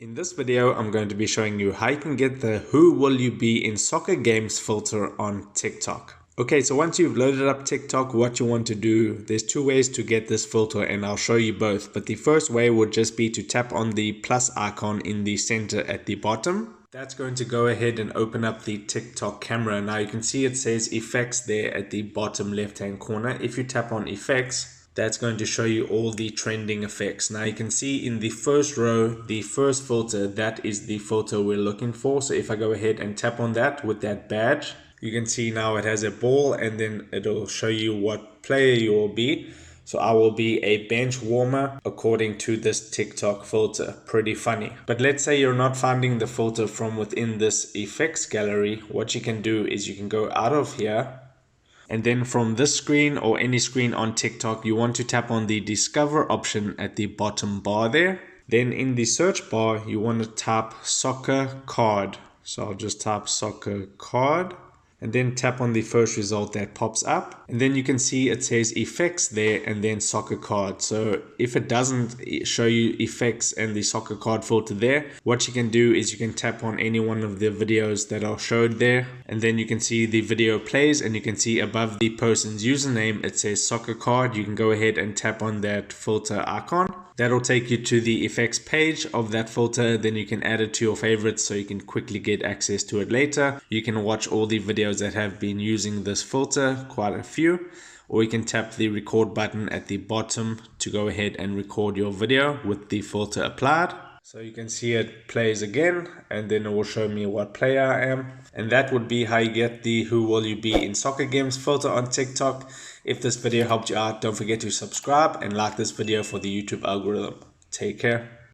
In this video, I'm going to be showing you how you can get the "Who will you be in soccer games" filter on TikTok. Okay, so once you've loaded up TikTok, what you want to do, there's two ways to get this filter and I'll show you both. But the first way would just be to tap on the plus icon in the center at the bottom. That's going to go ahead and open up the TikTok camera. Now you can see it says effects there at the bottom left hand corner. If you tap on effects, that's going to show you all the trending effects. Now you can see in the first row, the first filter, that is the filter we're looking for. So if I go ahead and tap on that with that badge, you can see now it has a ball and then it'll show you what player you will be. So I will be a bench warmer according to this TikTok filter. Pretty funny. But let's say you're not finding the filter from within this effects gallery. What you can do is you can go out of here. And then from this screen or any screen on TikTok, you want to tap on the discover option at the bottom bar there. Then in the search bar, you want to type soccer card. So I'll just type soccer card and then tap on the first result that pops up. And then you can see it says effects there and then soccer card. So if it doesn't show you effects and the soccer card filter there, what you can do is you can tap on any one of the videos that are showed there. And then you can see the video plays and you can see above the person's username, it says soccer card. You can go ahead and tap on that filter icon. That'll take you to the effects page of that filter. Then you can add it to your favorites so you can quickly get access to it later. You can watch all the videos that have been using this filter, quite a few. Or you can tap the record button at the bottom to go ahead and record your video with the filter applied. So you can see it plays again and then it will show me what player I am. And that would be how you get the "Who will you be in soccer games" filter on TikTok. If this video helped you out, don't forget to subscribe and like this video for the YouTube algorithm. Take care.